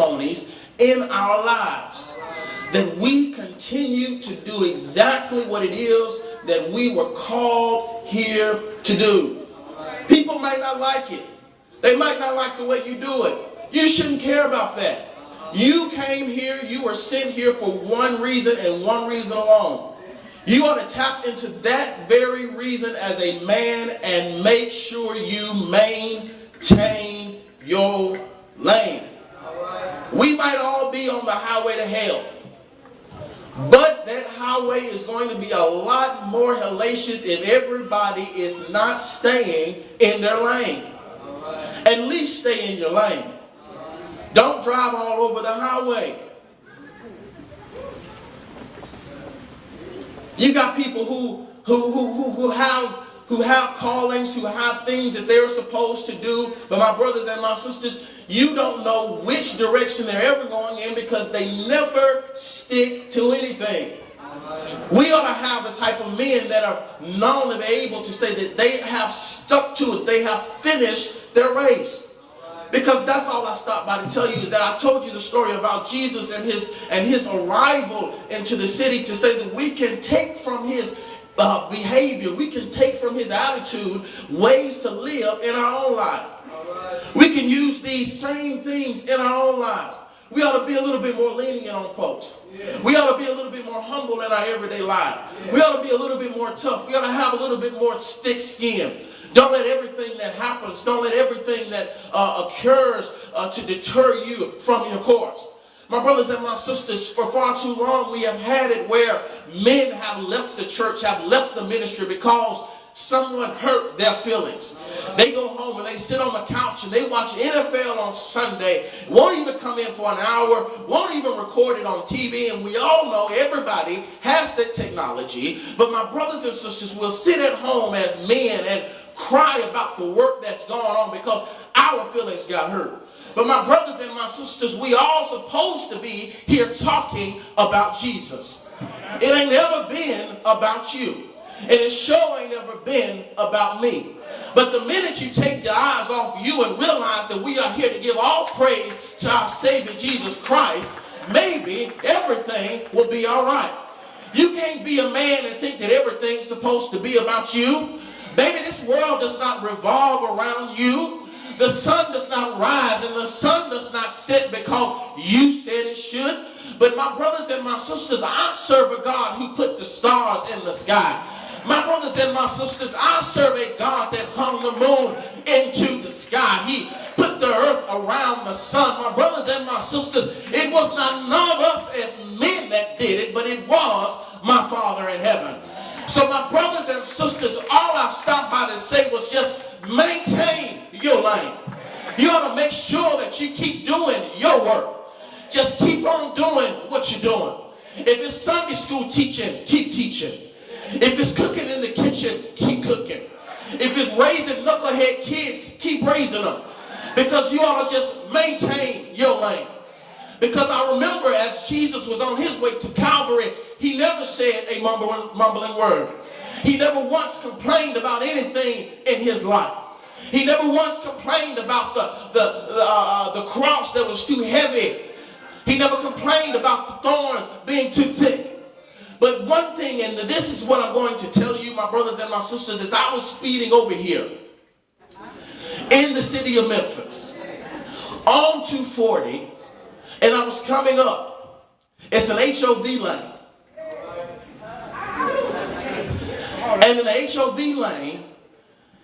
testimonies in our lives. That we continue to do exactly what it is that we were called here to do. People might not like it. They might not like the way you do it. You shouldn't care about that. You came here, you were sent here for one reason and one reason alone. You ought to tap into that very reason as a man and make sure you maintain your lane. We might all be on the highway to hell. But that highway is going to be a lot more hellacious if everybody is not staying in their lane. At least stay in your lane. Don't drive all over the highway. You got people who have callings, who have things that they're supposed to do. But my brothers and my sisters, you don't know which direction they're ever going in because they never stick to anything. We ought to have the type of men that are known and able to say that they have stuck to it. They have finished their race. Because that's all I stopped by to tell you, is that I told you the story about Jesus and his arrival into the city to say that we can take from his behavior, we can take from his attitude ways to live in our own life. We can use these same things in our own lives. We ought to be a little bit more lenient on folks. We ought to be a little bit more humble in our everyday life. We ought to be a little bit more tough. We ought to have a little bit more thick skin. Don't let everything that happens, don't let everything that occurs to deter you from your course. My brothers and my sisters, for far too long we have had it where men have left the church, have left the ministry because someone hurt their feelings. They go home and they sit on the couch and they watch NFL on Sunday, won't even come in for an hour, won't even record it on TV, and we all know everybody has that technology. But my brothers and sisters will sit at home as men and cry about the work that's going on because our feelings got hurt. But my brothers and my sisters, we all supposed to be here talking about Jesus. It ain't never been about you. And it sure ain't ever been about me. But the minute you take your eyes off you and realize that we are here to give all praise to our Savior Jesus Christ, maybe everything will be all right. You can't be a man and think that everything's supposed to be about you. Baby, this world does not revolve around you. The sun does not rise and the sun does not set because you said it should. But my brothers and my sisters, I serve a God who put the stars in the sky. My brothers and my sisters, I serve a God that hung the moon into the sky. He put the earth around the sun. My brothers and my sisters, it was not none of us as men that did it, but it was my Father in heaven. So my brothers and sisters, all I stopped by to say was just maintain your lane. You ought to make sure that you keep doing your work. Just keep on doing what you're doing. If it's Sunday school teaching, keep teaching. If it's cooking in the kitchen, keep cooking. If it's raising knucklehead kids, keep raising them. Because you ought to just maintain your lane. Because I remember as Jesus was on his way to Calvary, he never said a mumbling word. He never once complained about anything in his life. He never once complained about the cross that was too heavy. He never complained about the thorn being too thick. But one thing, and this is what I'm going to tell you, my brothers and my sisters, is I was speeding over here in the city of Memphis on 240, and I was coming up. It's an HOV lane. And in the HOV lane,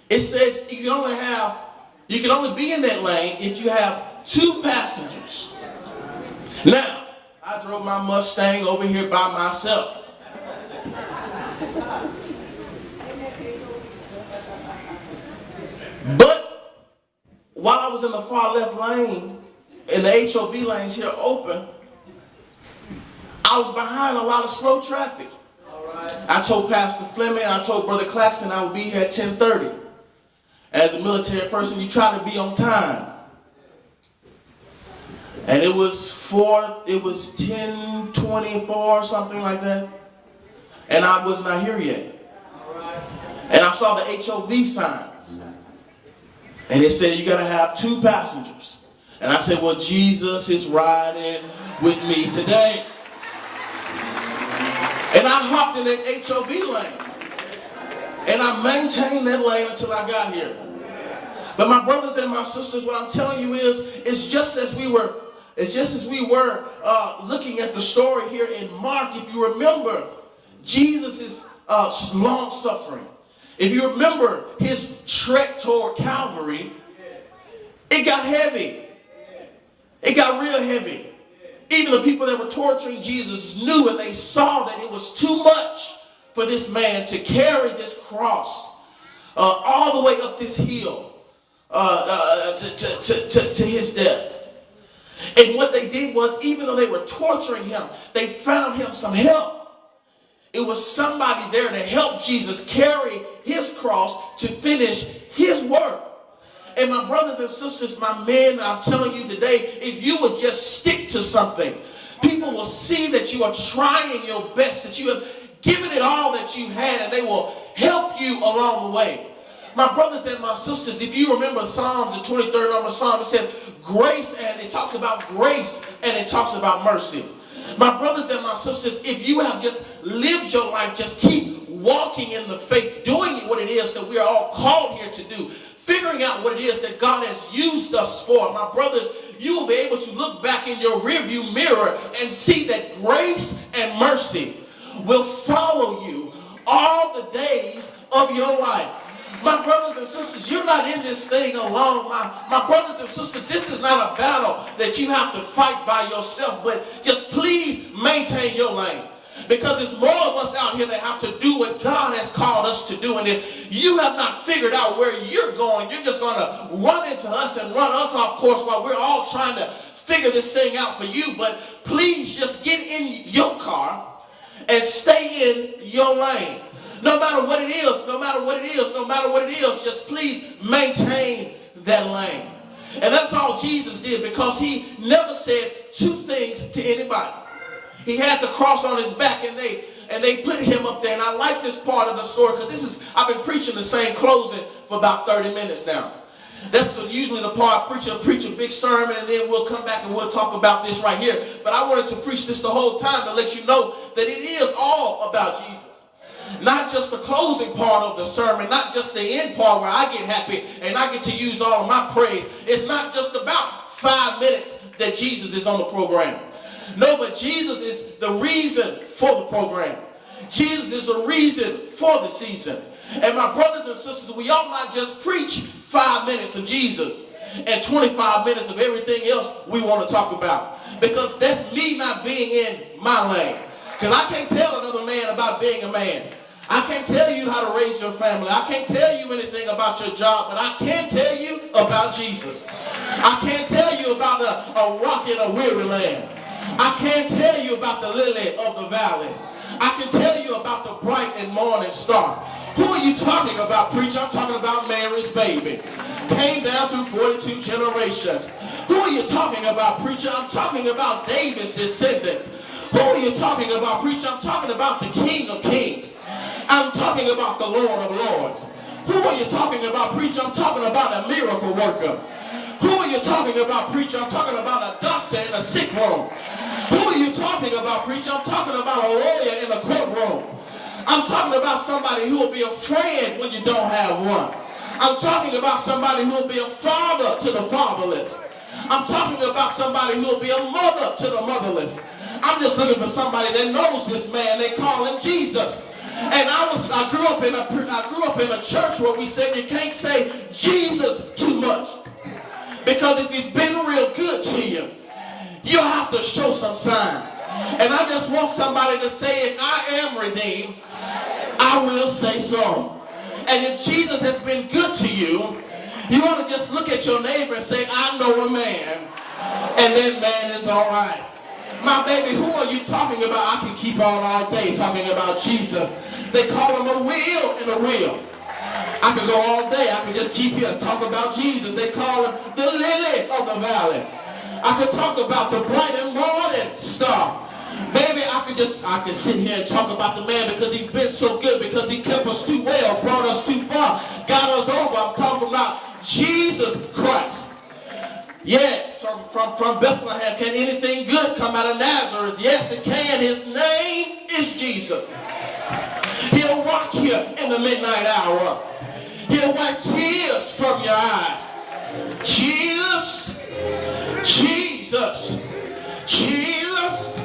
it says you can only be in that lane if you have 2 passengers. Now, I drove my Mustang over here by myself. But while I was in the far left lane, and the HOV lanes here open, I was behind a lot of slow traffic. I told Pastor Fleming, I told Brother Claxton I would be here at 10:30. As a military person, you try to be on time. And it was 10:24, something like that. And I was not here yet. And I saw the HOV signs. And it said you got to have 2 passengers. And I said, well, Jesus is riding with me today. And I hopped in that HOV lane. And I maintained that lane until I got here. But my brothers and my sisters, what I'm telling you is, it's just as we were looking at the story here in Mark. If you remember, Jesus is long suffering. If you remember his trek toward Calvary, it got heavy. It got real heavy. Even the people that were torturing Jesus knew, and they saw that it was too much for this man to carry this cross all the way up this hill to his death. And what they did was, even though they were torturing him, they found him some help. It was somebody there to help Jesus carry his cross to finish his work. And my brothers and sisters, my men, I'm telling you today, if you would just stick to something, people will see that you are trying your best, that you have given it all that you had, and they will help you along the way. My brothers and my sisters, if you remember Psalms, the 23rd number Psalm, it said grace, and it talks about grace, and it talks about mercy. My brothers and my sisters, if you have just lived your life, just keep walking in the faith, doing what it is that we are all called here to do, figuring out what it is that God has used us for. My brothers, you will be able to look back in your rearview mirror and see that grace and mercy will follow you all the days of your life. My brothers and sisters, you're not in this thing alone. My brothers and sisters, this is not a battle that you have to fight by yourself, but just please maintain your lane. Because there's more of us out here that have to do what God has called us to do. And if you have not figured out where you're going, you're just going to run into us and run us off course while we're all trying to figure this thing out for you. But please just get in your car and stay in your lane. No matter what it is, no matter what it is, no matter what it is, just please maintain that lane. And that's all Jesus did, because he never said two things to anybody. He had the cross on his back, and they put him up there. And I like this part of the story, because I've been preaching the same closing for about 30 minutes now. That's usually the part preach a big sermon, and then we'll come back and we'll talk about this right here. But I wanted to preach this the whole time to let you know that it is all about Jesus. Not just the closing part of the sermon, not just the end part where I get happy and I get to use all of my praise. It's not just about 5 minutes that Jesus is on the program. No, but Jesus is the reason for the program. Jesus is the reason for the season. And my brothers and sisters, we ought not just preach 5 minutes of Jesus and 25 minutes of everything else we want to talk about. Because that's me not being in my lane. Because I can't tell another man about being a man. I can't tell you how to raise your family. I can't tell you anything about your job, but I can tell you about Jesus. I can't tell you about a rock in a weary land. I can't tell you about the lily of the valley. I can tell you about the bright and morning star. Who are you talking about, preacher? I'm talking about Mary's baby. Came down through 42 generations. Who are you talking about, preacher? I'm talking about David's descendants. Who are you talking about, preacher? I'm talking about the King of Kings. I'm talking about the Lord of Lords. Who are you talking about, preacher? I'm talking about a miracle worker. Who are you talking about, preacher? I'm talking about a doctor in a sick room. Who are you talking about, preacher? I'm talking about a lawyer in a courtroom. I'm talking about somebody who will be a friend when you don't have one. I'm talking about somebody who will be a father to the fatherless. I'm talking about somebody who will be a mother to the motherless. I'm just looking for somebody that knows this man. They call him Jesus. And I grew up in a church where we said you can't say Jesus too much. Because if he's been real good to you, you'll have to show some sign. And I just want somebody to say, if I am redeemed, I will say so. And if Jesus has been good to you, you ought to just look at your neighbor and say, I know a man, and that man is all right. My baby, who are you talking about? I can keep on all day talking about Jesus. They call him a wheel and a wheel. I could go all day. I could just keep here talk about Jesus. They call him the lily of the valley. I could talk about the bright and morning star. Baby, I could sit here and talk about the man because he's been so good, because he kept us too well, brought us too far, got us over. I'm talking about Jesus Christ. Yes, from Bethlehem. Can anything good come out of Nazareth? Yes, it can. His name is Jesus. He'll rock you in the midnight hour. He'll wipe tears from your eyes. Jesus, Jesus, Jesus.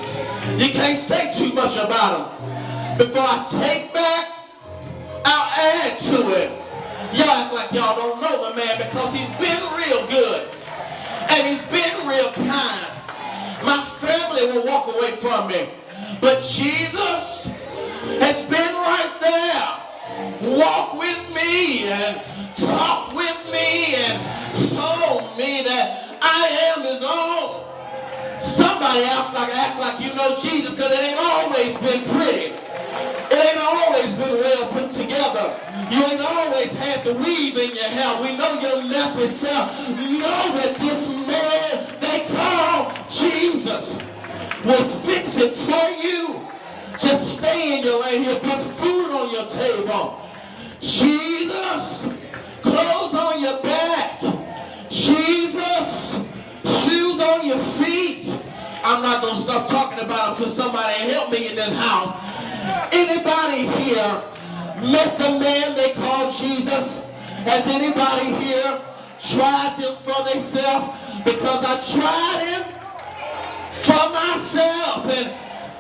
You can't say too much about him. Before I take back, I'll add to it. Y'all act like y'all don't know the man because he's been real good. And he's been real kind. My family will walk away from me. But Jesus has been right there. Walk with me and talk with me and told me that I am his own. Somebody act like you know Jesus, because it ain't always been pretty. It ain't always been well put together. You ain't always had the weave in your hair. We know your nappy self. Know that this man they call Jesus will fix it for you. Just stay in your lane. He'll put food on your table. Jesus, clothes on your back. Jesus, shoes on your feet. I'm not going to stop talking about him until somebody help me in this house. Anybody here met the man they call Jesus? Has anybody here tried him for themselves? Because I tried him for myself. And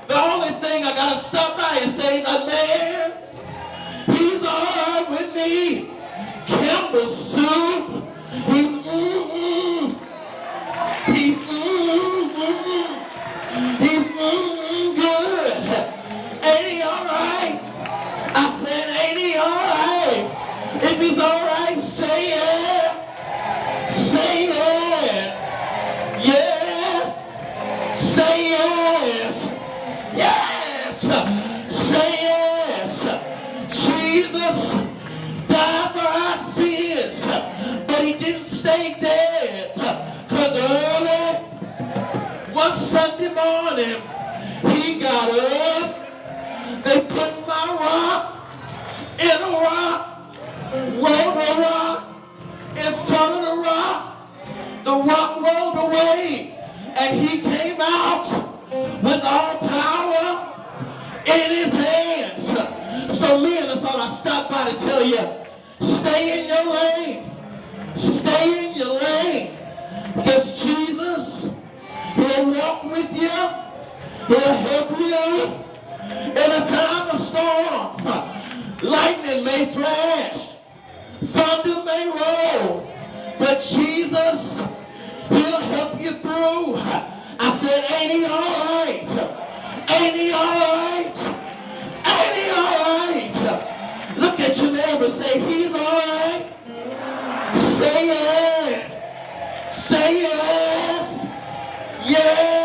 the only thing I got to stop by and say, the man, he's all right with me. Campbell soup, he's he's he's good. Ain't he all right? I said, ain't he all right? If he's all right, say it. Say it. Yes. Say yes. Yes. Say yes. Jesus died for our sins, but he didn't stay dead. Because early one Sunday morning, he got up. They put my rock in a rock, rolled a rock in front of the rock. The rock rolled away, and he came out with all power in his hands. So men, that's all I stopped by to tell you. Stay in your lane. Stay in your lane. Because Jesus, he'll walk with you. He'll help you. In a time of storm, lightning may flash, thunder may roll, but Jesus, he'll help you through. I said, ain't he all right? Ain't he all right? Ain't he all right? Look at your neighbor, say, he's all right. Say it. Say yes. Yes.